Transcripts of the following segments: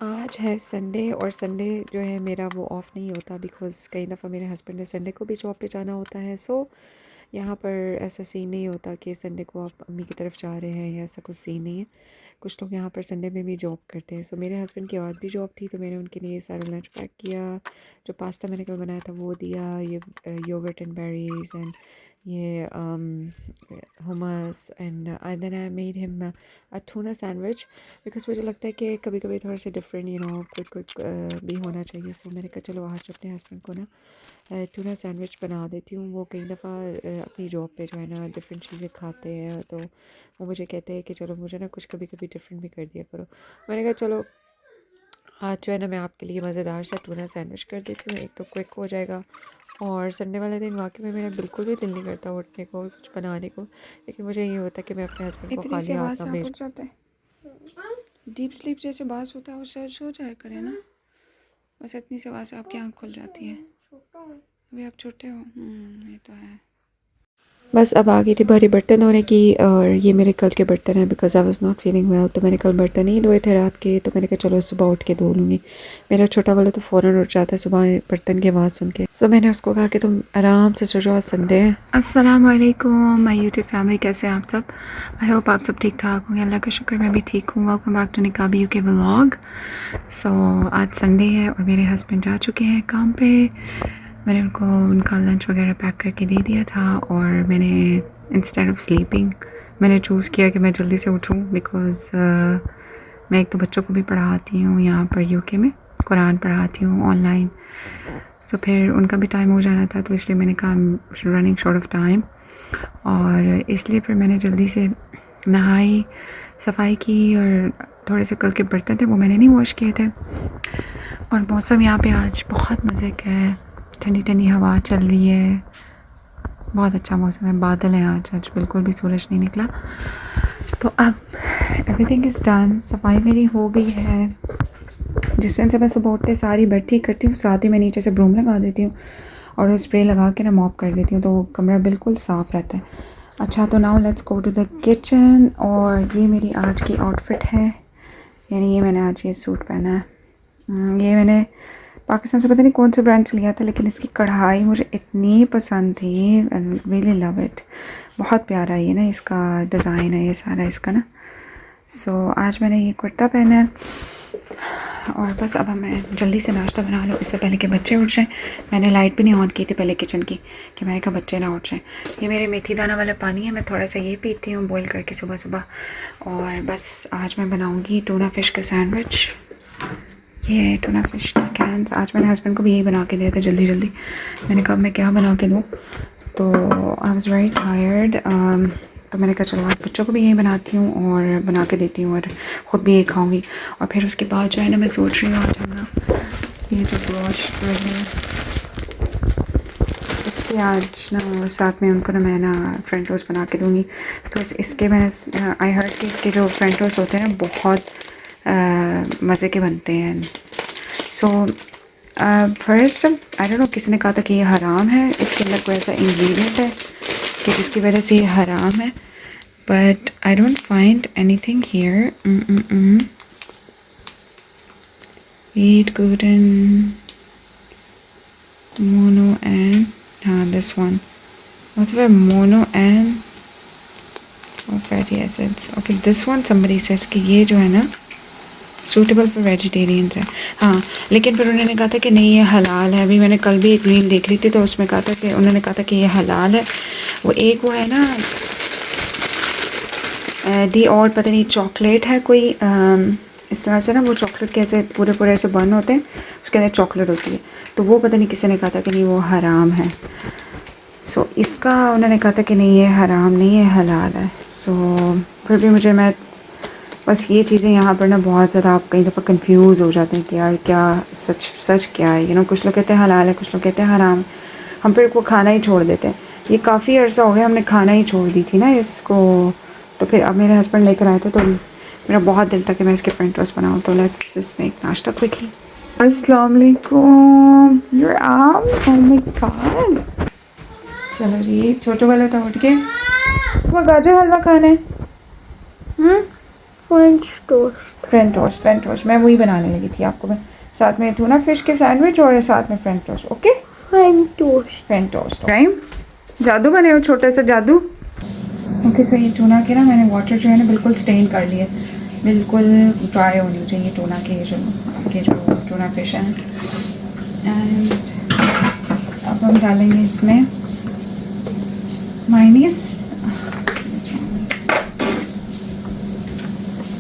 आज है संडे और संडे जो है मेरा वो ऑफ़ नहीं होता बिकॉज़ कई दफ़ा मेरे हस्बैंड ने संडे को भी जॉब पे जाना होता है। सो यहाँ पर ऐसा सीन नहीं होता कि संडे को आप अम्मी की तरफ जा रहे हैं या ऐसा कुछ सीन नहीं है। कुछ लोग यहाँ पर संडे में भी जॉब करते हैं। सो मेरे हस्बैंड की आज भी जॉब थी तो मैंने उनके लिए सारा लंच पैक किया। जो पास्ता मैंने कल बनाया था वो दिया। ये योगर्ट एंड बेरीज़ एंड ये hummus and then I made him a tuna sandwich because मुझे लगता है कि कभी कभी थोड़ा सा डिफरेंट क्विक क्विक भी होना चाहिए। सो मैंने कहा चलो आज अपने हस्बैंड को ना टूना सैंडविच बना देती हूँ। वो कई दफ़ा अपनी जॉब पे जो है ना डिफरेंट चीज़ें खाते हैं तो वो मुझे कहते हैं कि चलो मुझे ना कुछ कभी कभी डिफरेंट भी कर दिया करो। मैंने कहा चलो आज जो है ना मैं आपके लिए मज़ेदार सा टूना सैंडविच कर देती हूँ। एक तो क्विक हो जाएगा और संडे वाले दिन वाकई में मेरा बिल्कुल भी दिल नहीं करता उठने को कुछ बनाने को, लेकिन मुझे ये होता है कि मैं अपने हस्बैंड को इतनी खाली सी हाथ आवाज़ ना से आप भेज। उठ जाते हैं। डीप स्लीप जैसे बात होता है वो सर हो जाया करे ना। बस इतनी सी आवाज़ से आपकी आँख खुल जाती है। अभी आप छोटे हो। ये तो है। बस अब आ गई थी बारी बर्तन धोने की और ये मेरे कल के बर्तन हैं because I was not feeling well. तो मैंने कल बर्तन नहीं धोए थे रात के तो मैंने कहा चलो सुबह उठ के धो लूँगी। मेरा छोटा वाला तो फ़ौरन उठ जाता है सुबह बर्तन की आवाज़ सुन के। सो मैंने उसको कहा कि तुम आराम से सो जाओ, संडे है। अस्सलाम वालेकुम माय यूट्यूब फैमिली, कैसे हैं आप सब? आई होप आप सब ठीक ठाक होंगे। अल्लाह का शुक्र मैं भी ठीक हूँ। Welcome back to Niqabi UK vlog. So आज संडे है और मेरे हस्बैंड जा चुके हैं काम पे। मैंने उनको उनका लंच वगैरह पैक करके दे दिया था और मैंने इंस्टेड ऑफ स्लीपिंग मैंने चूज़ किया कि मैं जल्दी से उठूँ बिकॉज़ मैं एक तो बच्चों को भी पढ़ाती हूँ यहाँ पर यूके में, कुरान पढ़ाती हूँ ऑनलाइन। तो फिर उनका भी टाइम हो जाना था तो इसलिए मैंने कहा रनिंग शॉर्ट ऑफ टाइम, और इसलिए फिर मैंने जल्दी से नहाई, सफाई की और थोड़े से कल के बर्तन थे वो मैंने नहीं वॉश किए थे। और मौसम यहाँ पे आज बहुत मज़े का है, ठंडी ठंडी हवा चल रही है, बहुत अच्छा मौसम है। बादल हैं आज बिल्कुल भी सूरज नहीं निकला। तो अब एवरीथिंग इज़ डन। सफाई मेरी हो गई है। जिस दिन से मैं सुबह उठते सारी बेड ठीक करती हूँ साथ ही मैं नीचे से ब्रूम लगा देती हूँ और स्प्रे लगा के ना मॉप कर देती हूँ तो कमरा बिल्कुल साफ़ रहता है। अच्छा तो now let's go to the kitchen. और ये मेरी आज की आउटफिट है, यानी ये मैंने आज ये सूट पहना है। ये मैंने पाकिस्तान से पता नहीं कौन से ब्रांड से लिया था लेकिन इसकी कढ़ाई मुझे इतनी पसंद थी। I really love it. बहुत प्यारा ये ना इसका डिज़ाइन है ये सारा इसका ना। सो आज मैंने ये कुर्ता पहना है और बस अब मैं जल्दी से नाश्ता बना लूँ इससे पहले कि बच्चे उठ जाएँ। मैंने लाइट भी नहीं ऑन की थी पहले किचन की कि मैंने कहा बच्चे ना उठ जाएँ। ये मेरे मेथी दाना वाला पानी है, मैं थोड़ा सा ये पीती हूँ बॉईल करके सुबह सुबह। और बस आज मैं बनाऊँगी टूना फ़िश का सैंडविच। ये टूना फ़िश की कैंस आज मैंने हस्बैंड को भी यही बना के दिया था जल्दी जल्दी। मैंने कहा मैं क्या बना के दूँ, तो आई वॉज़ वेरी टायर्ड। तो मैंने कहा चलो आज बच्चों को भी यही बनाती हूँ और बना के देती हूँ और ख़ुद भी यही खाऊंगी। और फिर उसके बाद जो है ना मैं सोच रही हूँ आज हम ना ये जो ब्रोश है इसके आज ना साथ में उनको ना मैं ना फ्रेंच टोस्ट बना के दूँगी। तो इसके मैंने आई हर्ड कि इसके जो फ्रेंच टोस्ट होते हैं ना बहुत मज़े के बनते हैं। So first I don't know किसी ने कहा था कि ये हराम है, इसके अंदर कोई ऐसा इंग्रेडिएंट है कि जिसकी वजह से ये हराम है, but I don't find anything here. Wheat gluten mono and हाँ this one मतलब mono and fatty acids। okay this one somebody says कि ये जो है ना सूटेबल फॉर वेजिटेरियंस है। हाँ लेकिन फिर उन्होंने कहा था कि नहीं ये हलाल है। अभी मैंने कल भी एक रील देख रही थी तो उसमें कहा था कि उन्होंने कहा था कि ये हलाल है। वो एक वो है ना डी और पता नहीं चॉकलेट है कोई इस तरह से ना, वो चॉकलेट के ऐसे पूरे पूरे ऐसे बन होते हैं, उसके अंदर चॉकलेट होती है, तो वो पता नहीं किसी ने कहा था कि नहीं वो हराम है। सो इसका उन्होंने कहा था कि नहीं ये हराम नहीं है हलाल है। सो फिर भी मैं बस ये चीज़ें यहाँ पर ना बहुत ज़्यादा आप कई दफ़ा कंफ्यूज हो जाते हैं कि यार क्या सच क्या है। कुछ लोग कहते हैं हलाल है, कुछ लोग कहते हैं हराम। हम फिर वो खाना ही छोड़ देते हैं। ये काफ़ी अर्सा हो गया हमने खाना ही छोड़ दी थी ना इसको। तो फिर अब मेरे हस्बैंड लेकर आए थे तो मेरा बहुत दिल था कि मैं इसके फ्रेंच टोस्ट बनाऊँ। तो लेट्स जस्ट मेक नाश्ता क्विकली। अस्सलाम वालेकुम। Your arm, oh my God. चलो जी छोटू वाला तो उठ के वो गाजर हलवा खाना है। फ्रेंच टोस्ट मैं वही बनाने लगी थी आपको मैं, साथ में टूना फिश के सैंडविच और साथ में French toast. Okay French toast time जादू बने हो, छोटा सा जादू। ओके सो ये टूना के ना मैंने वाटर जो है ना बिल्कुल स्टेन कर लिए, बिल्कुल ड्राई होनी चाहिए टूना के जो टूना फिश हैं। एंड अब हम डालेंगे इसमें मायोनीज।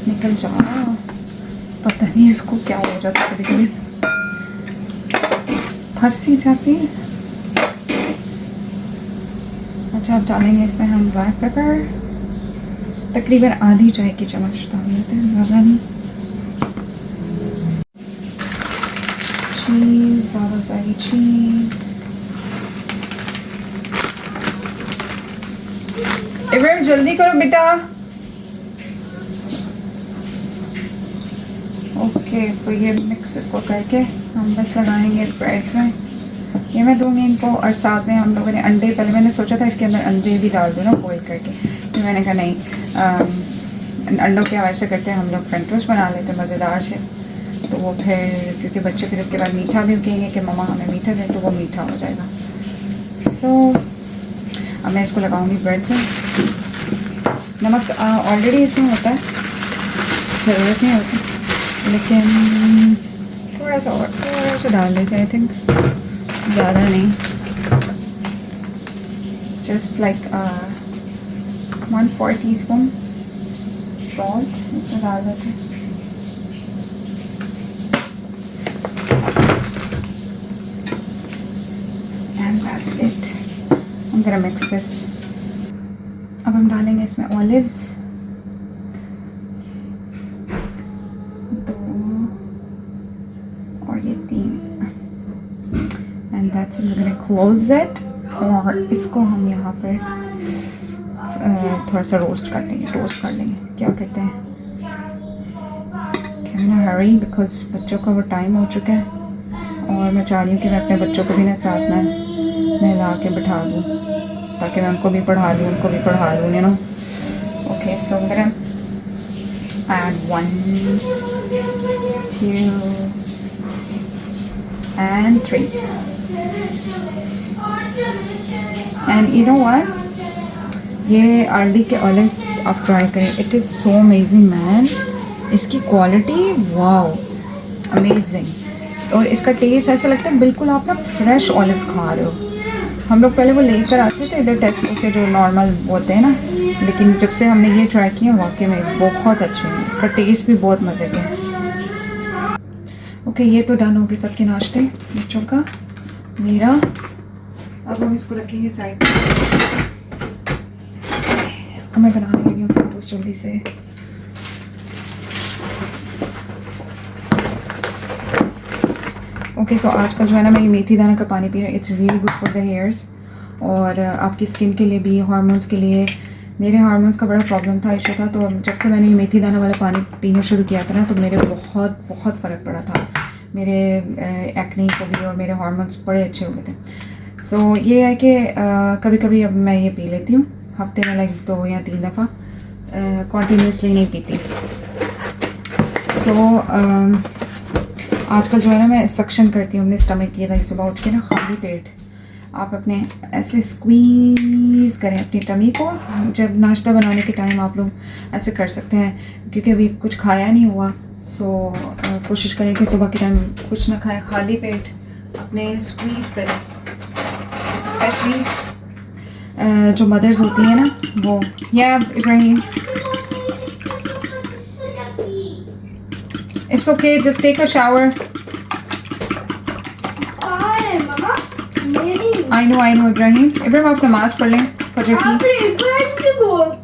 निकल जा, पता नहीं इसको क्या हो जाता है, कभी कभी फंसी जाती। अच्छा अब डालेंगे इसमें हम ब्लैक पेपर, तकरीबन आधी चाय की चम्मच डाल देते हैं, ज़्यादा नहीं। चीज़, ज़्यादा सारी चीज़। इब्राहिम जल्दी करो बेटा। ओके सो ये मिक्स इसको करके हम बस लगाएंगे ब्रेड्स में। ये मैं दूँगी इनको, और साथ में हम लोगों ने अंडे, पहले मैंने सोचा था इसके अंदर अंडे भी डाल दूँ ना बॉईल करके, तो मैंने कहा नहीं, अंडों के हवाले से करते हैं हम लोग फ्रेंच टोस्ट बना लेते हैं मज़ेदार से। तो वो फिर क्योंकि बच्चे फिर इसके बाद मीठा भी कहेंगे कि मम्मा हमें मीठा दें, तो वो मीठा हो जाएगा। सो अब मैं इसको लगाऊंगी ब्रेड में। नमक ऑलरेडी इसमें होता है, ज़रूरत नहीं होती, लेकिन थोड़ा सा डाल देते हैं, आई थिंक ज़्यादा नहीं, जस्ट लाइक 1/4 टीस्पून सॉल्ट इसमें डाल देते हैं। And that's it. I'm gonna mix this. अब हम डालेंगे इसमें ऑलिव्स, 2 और ये 3, and that's it. We're gonna close it. और इसको हम यहाँ पर थोड़ा सा टोस्ट कर लेंगे, क्या कहते हैं, Can I hurry because बच्चों का वो टाइम हो चुका है, और मैं चाह रही हूँ कि मैं अपने बच्चों को भी ना साथ में नहला के बिठा दूँ, ताकि मैं उनको भी पढ़ा दूँ, you know. Okay so I'm gonna add 1, 2 and 3, and you know what, ये आरडी के ऑलिव्स आप ट्राई करें, it is so amazing man. इसकी क्वालिटी वाओ अमेजिंग, और इसका टेस्ट ऐसा लगता है बिल्कुल आप ना फ्रेश ऑलिव्स खा रहे हो। हम लोग पहले वो लेकर आते थे इधर टेस्को से, जो नॉर्मल होते हैं ना, लेकिन जब से हमने ये ट्राई किया वाकई में बहुत अच्छे हैं, इसका टेस्ट भी बहुत मज़े का है। ओके ये तो डन हो गए सबके नाश्ते बच्चों का, मेरा। अब हम इसको रखेंगे साइड पर। मैं बनाने लगी हूँ फोटोज जल्दी से। ओके सो आजकल जो है ना मैं ये मेथी दाना का पानी पी रही हूँ, it's really good for the hairs, और आपकी स्किन के लिए भी, हार्मोन्स के लिए। मेरे हार्मोन्स का बड़ा प्रॉब्लम था, इशू था, तो जब से मैंने ये मेथी दाना वाला पानी पीना शुरू किया था ना, तो मेरे बहुत फ़र्क पड़ा था, मेरे एक्ने को भी, और मेरे हार्मोन्स बड़े अच्छे हो गए थे। सो ये है कि कभी कभी अब मैं ये पी लेती हूँ, हफ्ते में लाइक 2 या 3 दफ़ा, कॉन्टीन्यूसली नहीं पीती। सो आजकल जो है ना मैं सक्शन करती हूँ अपने स्टमक की, लाइक सुबह उठ के ना खाली पेट आप अपने ऐसे स्क्वीज़ करें अपनी टमी को। जब नाश्ता बनाने के टाइम आप लोग ऐसे कर सकते हैं, क्योंकि अभी कुछ खाया नहीं हुआ, सो कोशिश करें कि सुबह के टाइम कुछ ना खाएं, खाली पेट अपने स्क्वीज़ करें। स्पेशली जो मदर्स होती हैं ना वो, या Ibrahim it's okay, just take a shower. I know Ibrahim आप नमाज़ पढ़ लें फजर की।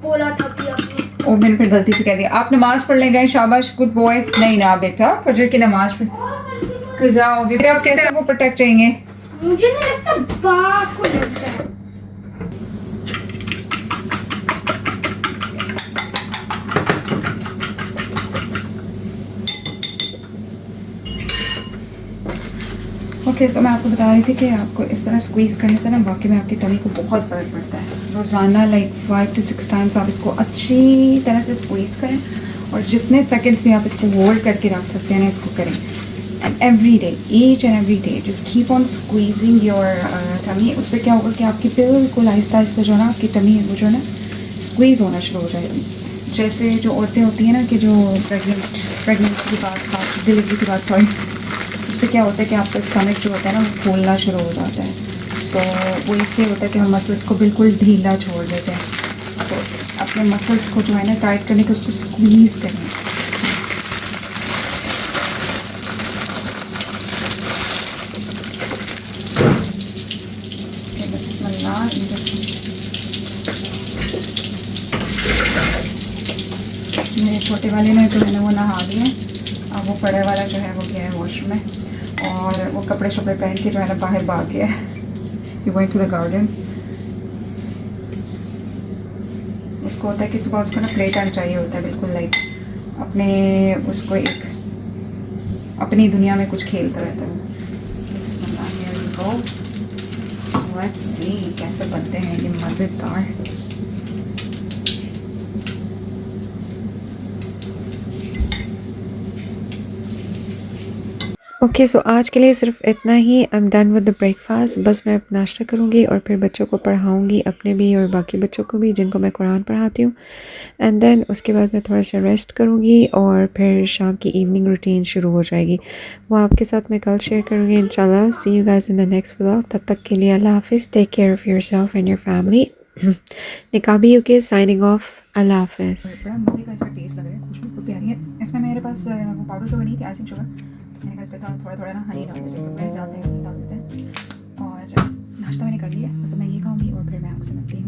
बोला था कि आपने, ओ मैंने फिर गलती से कह दिया, आप नमाज़ पढ़ लें, गए, शाबाश, गुड बॉय। नहीं ना बेटा, फजर की नमाज़ पढ़ कज़ा होगी, फिर आप कैसे वो प्रोटेक्ट रहेंगे? मुझे नहीं लगता, बाप को लगता है। ओके सो मैं आपको बता रही थी कि आपको इस तरह स्क्वीज़ करने से ना वाकई में आपकी टमी को बहुत फ़र्क पड़ता है। रोज़ाना लाइक 5 to 6 टाइम्स आप इसको अच्छी तरह से स्क्वीज़ करें, और जितने सेकंड्स भी आप इसको होल्ड करके रख सकते हैं ना, इसको करें. And every day, each and every day just keep on squeezing your tummy. उससे क्या होगा कि आपकी बिल्कुल आहिस्ता आहिस्ता जो है ना आपकी टमी है वो जो है ना स्क्वीज़ होना शुरू हो जाएगी. जैसे जो औरतें होती हैं ना कि जो प्रेगनेंसी के बाद, डिलीवरी के बाद, सॉरी, उससे क्या होता है कि आपका स्टमक जो होता है ना वो फूलना शुरू हो जाता है. सो वो इसलिए होता है कि हम मसल्स को बिल्कुल ढीला छोड़ देते हैं. सो अपने मसल्स को जो है ना टाइट करने के उसको स्क्वीज़ करें. बिस्मिल्लाह. मेरे छोटे वाले ने जो है ना वो नहा लिए. अब वो बड़े वाला जो है वो गया है वॉशरूम में और वो कपड़े शपड़े पहन के जो है ना बाहर भाग गया है. You going to the garden. उसको होता है कि सुबह उसको ना प्ले टाइम चाहिए होता है, बिल्कुल लाइक अपने उसको एक अपनी दुनिया में कुछ खेलता रहता है. लेट्स सी कैसे बनते हैं ये मज़ेदार. ओके सो आज के लिए सिर्फ इतना ही. I am done with the breakfast. बस मैं नाश्ता करूँगी और फिर बच्चों को पढ़ाऊँगी, अपने भी और बाकी बच्चों को भी जिनको मैं कुरान पढ़ाती हूँ. एंड देन उसके बाद मैं थोड़ा सा रेस्ट करूँगी और फिर शाम की इवनिंग रूटीन शुरू हो जाएगी. वो आपके साथ मैं कल शेयर करूँगी इंशाल्लाह. See you guys in the next vlog. तब तक के लिए अल्लाह हाफिज़. Take care of yourself and your family. Niqabi UK signing off. अल्लाह हाफिज़. बड़ा मज़े का इसका टेस्ट लग रहा है, खुशबू बहुत प्यारी है. इसमें मेरे पास वो पाउडर शुगर नहीं थी, आइसिंग शुगर. मैंने कहा इस पर थोड़ा थोड़ा ना हनी डाल देते हैं, मेरे ज़्यादा हनी डाल देते हैं. और नाश्ता मैंने कर लिया, बस मैं ये खाऊंगी और फिर मैं आपसे मिलती हूँ.